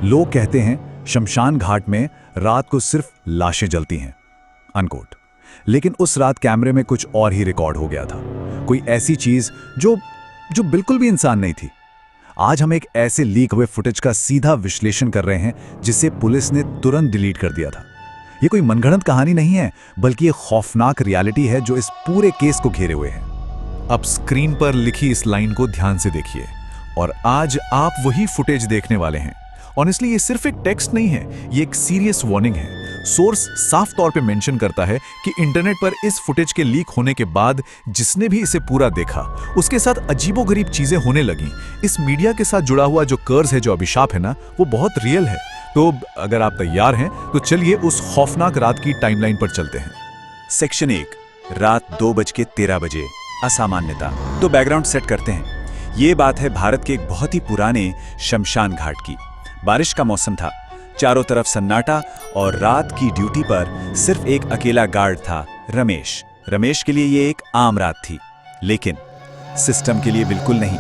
लोग कहते हैं शमशान घाट में रात को सिर्फ लाशें जलती हैं, अनकोट। लेकिन उस रात कैमरे में कुछ और ही रिकॉर्ड हो गया था, कोई ऐसी चीज जो जो बिल्कुल भी इंसान नहीं थी। आज हम एक ऐसे लीक हुए फुटेज का सीधा विश्लेषण कर रहे हैं जिसे पुलिस ने तुरंत डिलीट कर दिया था। ये कोई मनगढ़ंत कहानी नहीं है, बल्कि ये खौफनाक रियलिटी है जो इस पूरे केस को घेरे हुए है। अब स्क्रीन पर लिखी इस लाइन को ध्यान से देखिए, और आज आप वही फुटेज देखने वाले हैं। ऑनेस्टली ये सिर्फ एक टेक्स्ट नहीं है, ये एक सीरियस वार्निंग है। सोर्स साफ तौर पे मेंशन करता है कि इंटरनेट पर इस फुटेज के लीक होने के बाद जिसने भी इसे पूरा देखा उसके साथ अजीबोगरीब चीजें होने लगी। इस मीडिया के साथ जुड़ा हुआ जो कर्ज है, जो अभिशाप है ना, वो बहुत रियल है। तो अगर आप तैयार हैं तो चलिए उस खौफनाक रात की टाइमलाइन पर चलते हैं। सेक्शन 1, रात 2:13 असामान्यता। तो बैकग्राउंड सेट करते हैं। ये बात है भारत के एक बहुत ही पुराने शमशान घाट की। बारिश का मौसम था, चारों तरफ सन्नाटा, और रात की ड्यूटी पर सिर्फ एक अकेला गार्ड था, रमेश। रमेश के लिए ये एक आम रात थी, लेकिन सिस्टम के लिए बिल्कुल नहीं।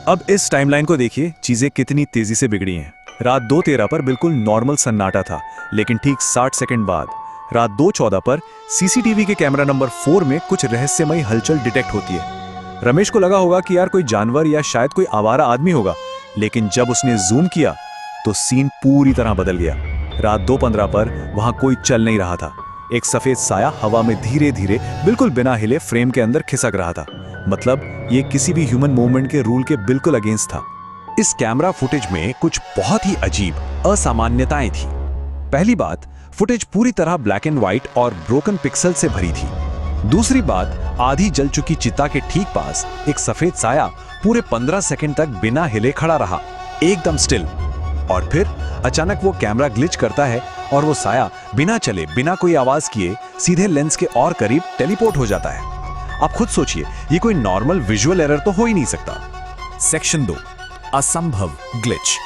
अब इस टाइमलाइन को देखिए, चीजें कितनी तेजी से बिगड़ी हैं। रात 2:13 पर बिल्कुल नॉर्मल सन्नाटा था, लेकिन ठीक 60 सेकंड बाद रात 2:14 पर सीसीटीवी के कैमरा नंबर 4 में कुछ रहस्यमयी हलचल डिटेक्ट होती है। रमेश को लगा होगा कि यार कोई जानवर या शायद कोई आवारा आदमी होगा, लेकिन जब उसने जूम किया तो सीन पूरी तरह बदल गया। रात 2:15 पर वहां कोई चल नहीं रहा था। एक सफेद साया हवा में धीरे धीरे, बिल्कुल बिना हिले, फ्रेम के अंदर खिसक रहा था। मतलब ये किसी भी ह्यूमन मूवमेंट के रूल के बिल्कुल अगेंस्ट था। इस कैमरा फुटेज में कुछ बहुत ही अजीब असामान्यताएं थी। पहली बात, फुटेज पूरी तरह ब्लैक एंड व्हाइट और ब्रोकन पिक्सल से भरी थी। दूसरी बात, आधी जल चुकी चिता के ठीक पास एक सफेद साया पूरे 15 सेकंड तक बिना हिले खड़ा रहा, एकदम स्टिल। और फिर अचानक वो कैमरा ग्लिच करता है और वो साया बिना चले, बिना कोई आवाज किए सीधे लेंस के और करीब टेलीपोर्ट हो जाता है। आप खुद सोचिए, ये कोई नॉर्मल विजुअल एरर तो हो ही नहीं सकता। सेक्शन 2, असंभव ग्लिच।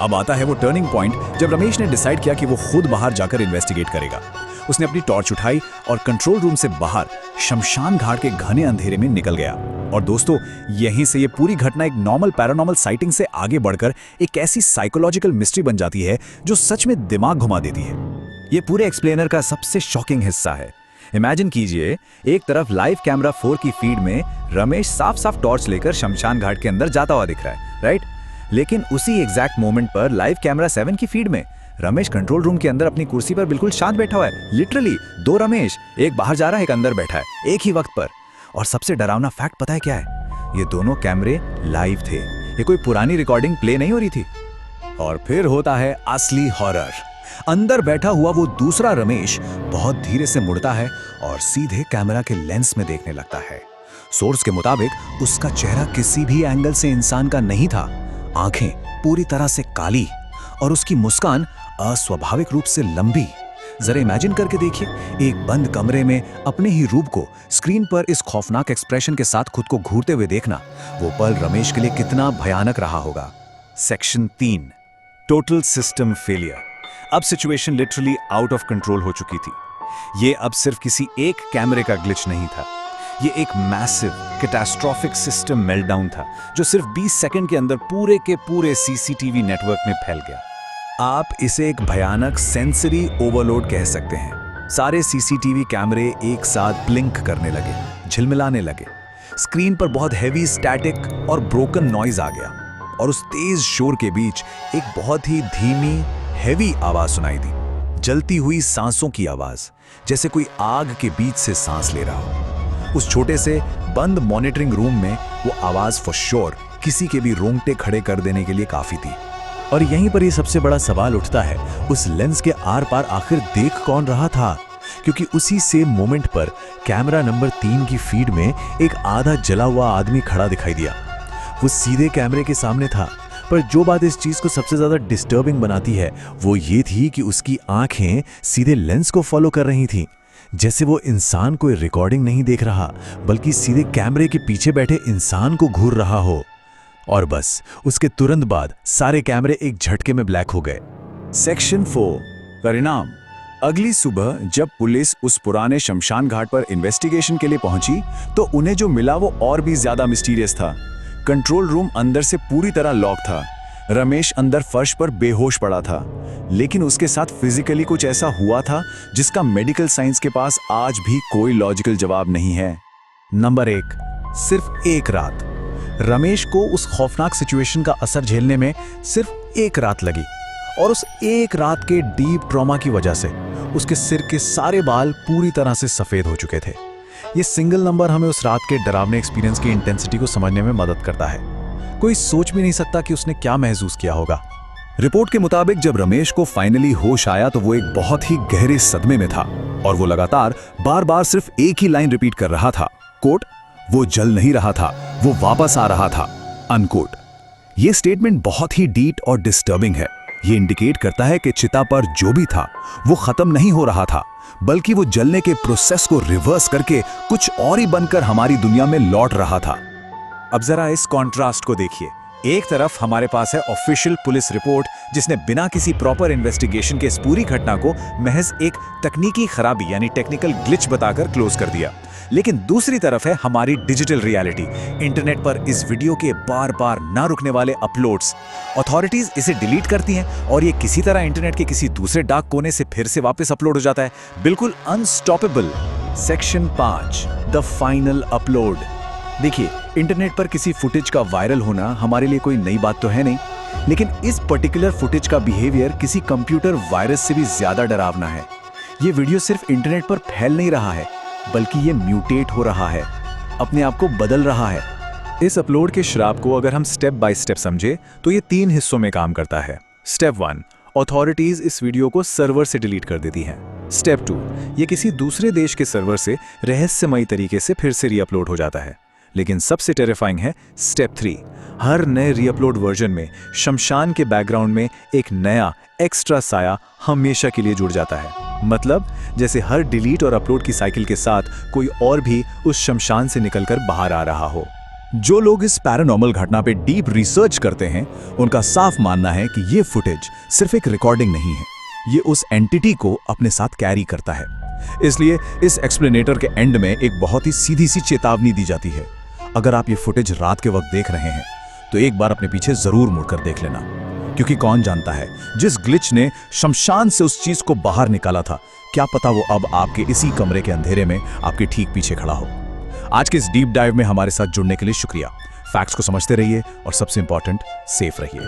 अब आता है वो टर्निंग पॉइंट जब रमेश ने डिसाइड किया कि वो खुद बाहर जाकर इन्वेस्टिगेट करेगा। उसने अपनी टॉर्च उठाई और कंट्रोल रूम से बाहर शमशान घाट के घने अंधेरे में निकल गया। और दोस्तों, यहीं से ये पूरी घटना एक नॉर्मल पैरानॉर्मल साइटिंग से आगे बढ़कर एक ऐसी साइकोलॉजिकल मिस्ट्री बन जाती है जो सच में दिमाग घुमा देती है। ये पूरे एक्सप्लेनर का सबसे शॉकिंग हिस्सा है। इमेजिन कीजिए, एक तरफ लाइव कैमरा 4 की फीड में रमेश साफ साफ टॉर्च लेकर शमशान घाट के अंदर जाता हुआ दिख रहा है, राइट? लेकिन उसी एग्जैक्ट मोमेंट पर लाइव कैमरा 7 की फीड में रमेश कंट्रोल रूम के अंदर अपनी कुर्सी पर बिल्कुल शांत बैठा हुआ है। लिटरली 2 रमेश, एक बाहर जा रहा है, एक अंदर बैठा है, एक ही वक्त पर। और सबसे डरावना फैक्ट पता है क्या है? ये दोनों कैमरे लाइव थे, ये कोई पुरानी रिकॉर्डिंग प्ले नहीं हो रही थी। और फिर होता है असली हॉरर। अंदर बैठा हुआ वो दूसरा रमेश बहुत धीरे से मुड़ता है और सीधे कैमरा के लेंस में देखने लगता है। सोर्स के मुताबिक उसका चेहरा किसी भी एंगल से इंसान का नहीं था। आंखें पूरी तरह से काली और उसकी मुस्कान अस्वाभाविक रूप से लंबी। जरा इमेजिन करके देखिए, एक बंद कमरे में अपने ही रूप को स्क्रीन पर इस खौफनाक एक्सप्रेशन के साथ खुद को घूरते हुए देखना, वो पल रमेश के लिए कितना भयानक रहा होगा। Section 3, total system failure. अब situation literally out of control हो चुकी थी। ये अब सिर्फ किसी एक कैमरे का ग्लिच नहीं था, ये एक मैसिव कैटास्ट्रोफिक सिस्टम मेल्टडाउन था जो सिर्फ 20 सेकंड के अंदर पूरे के पूरे सीसीटीवी नेटवर्क में फैल गया। आप इसे एक भयानक सेंसरी ओवरलोड कह सकते हैं। सारे सीसीटीवी कैमरे एक साथ ब्लिंक करने लगे, झिलमिलाने लगे। स्क्रीन पर बहुत हैवी स्टैटिक और ब्रोकन नॉइज आ गया, और उस तेज शोर के बीच एक बहुत ही धीमी हैवी आवाज सुनाई दी, जलती हुई सांसों की आवाज, जैसे कोई आग के बीच से सांस ले रहा हो। उस छोटे से बंद मॉनिटरिंग रूम में वो आवाज फॉर श्योर किसी के भी रोंगटे खड़े कर देने के लिए काफी थी। और यहीं पर ये सबसे बड़ा सवाल उठता है, उस लेंस के आर पार आखिर देख कौन रहा था? क्योंकि उसी सेम मोमेंट पर कैमरा नंबर 3 की फीड में एक आधा जला हुआ आदमी खड़ा दिखाई दिया। वो सीधे कैमरे के सामने था, पर जो बात इस चीज को सबसे ज्यादा डिस्टर्बिंग बनाती है वो ये थी कि उसकी आंखें सीधे लेंस को फॉलो कर रही थीं। जैसे वो इंसान कोई रिकॉर्डिंग नहीं देख रहा, बल्कि सीधे कैमरे के पीछे बैठे इंसान को घूर रहा हो। और बस उसके तुरंत बाद सारे कैमरे एक झटके में ब्लैक हो गए। सेक्शन 4, परिणाम। अगली सुबह जब पुलिस उस पुराने शमशान घाट पर इन्वेस्टिगेशन के लिए पहुंची तो उन्हें जो मिला वो और भी ज्यादा मिस्टीरियस था। कंट्रोल रूम अंदर से पूरी तरह लॉक था। रमेश अंदर फर्श पर बेहोश पड़ा था, लेकिन उसके साथ फिजिकली कुछ ऐसा हुआ था जिसका मेडिकल साइंस के पास आज भी कोई लॉजिकल जवाब नहीं है। नंबर 1, सिर्फ एक रात। रमेश को उस खौफनाक सिचुएशन का असर झेलने में सिर्फ एक रात लगी, और उस एक रात के डीप ट्रॉमा की वजह से उसके सिर के सारे बाल पूरी तरह से सफेद हो चुके थे। ये सिंगल नंबर हमें उस रात के डरावने एक्सपीरियंस की इंटेंसिटी को समझने में मदद करता है। कोई सोच भी नहीं सकता कि उसने क्या महसूस किया होगा। रिपोर्ट के मुताबिक जब रमेश को फाइनली होश आया तो वो एक बहुत ही गहरे सदमे में था, और वो लगातार बार बार सिर्फ एक ही लाइन रिपीट कर रहा था, कोट, वो जल नहीं रहा था, वो वापस आ रहा था, अनकोट। ये स्टेटमेंट बहुत ही डीप और डिस्टर्बिंग है। ये इंडिकेट करता है कि चिता पर जो भी था वो खत्म नहीं हो रहा था, बल्कि वो जलने के प्रोसेस को रिवर्स करके कुछ और ही बनकर हमारी दुनिया में लौट रहा था। अब जरा इस कॉन्ट्रास्ट को देखिए। एक तरफ हमारे पास है ऑफिशियल पुलिस रिपोर्ट जिसने बिना किसी प्रॉपर इन्वेस्टिगेशन के इस पूरी घटना को महज एक तकनीकी खराबी यानी टेक्निकल ग्लिच बताकर क्लोज कर दिया, लेकिन दूसरी तरफ है हमारी डिजिटल रियलिटी। इंटरनेट पर इस वीडियो के बार बार ना रुकने वाले अपलोड्स। अथॉरिटीज इसे डिलीट करती हैं और ये किसी तरह इंटरनेट के किसी दूसरे डार्क कोने से फिर से वापस अपलोड हो जाता है, बिल्कुल unstoppable. Section 5, the final upload. देखिए, इंटरनेट पर किसी फुटेज का वायरल होना हमारे लिए कोई नई बात तो है नहीं, लेकिन इस पर्टिकुलर फुटेज का बिहेवियर किसी कंप्यूटर वायरस से भी ज्यादा डरावना है। ये वीडियो सिर्फ इंटरनेट पर फैल नहीं रहा है, बल्कि ये म्यूटेट हो रहा है, अपने आप को बदल रहा है। इस अपलोड के श्राप को अगर हम स्टेप बाय स्टेप समझे तो ये 3 हिस्सों में काम करता है। स्टेप 1, अथॉरिटीज इस वीडियो को सर्वर से डिलीट कर देती हैं। स्टेप 2, ये किसी दूसरे देश के सर्वर से रहस्यमयी तरीके से फिर से रीअपलोड हो जाता है। लेकिन सबसे टेरिफाइंग है स्टेप 3। हर नए रीअपलोड वर्जन में शमशान के बैकग्राउंड में एक नया एक्स्ट्रा साया हमेशा के लिए जुड़ जाता है। मतलब जैसे हर डिलीट और अपलोड की साइकिल के साथ कोई और भी उस शमशान से निकलकर बाहर आ रहा हो। जो लोग इस पैरानॉर्मल घटना पे डीप रिसर्च करते हैं, उनका साफ मानना है कि ये फुटेज सिर्फ एक रिकॉर्डिंग नहीं है, ये उस एंटिटी को अपने साथ कैरी करता है। इसलिए इस एक्सप्लेनेटर के एंड में एक बहुत ही सीधी सी चेतावनी दी जाती है। अगर आप ये फुटेज रात के वक्त देख रहे हैं तो एक बार अपने पीछे जरूर मुड़कर देख लेना, क्योंकि कौन जानता है जिस ग्लिच ने शमशान से उस चीज को बाहर निकाला था, क्या पता वो अब आपके इसी कमरे के अंधेरे में आपके ठीक पीछे खड़ा हो। आज के इस डीप डाइव में हमारे साथ जुड़ने के लिए शुक्रिया। फैक्ट्स को समझते रहिए और सबसे इंपॉर्टेंट, सेफ रहिए।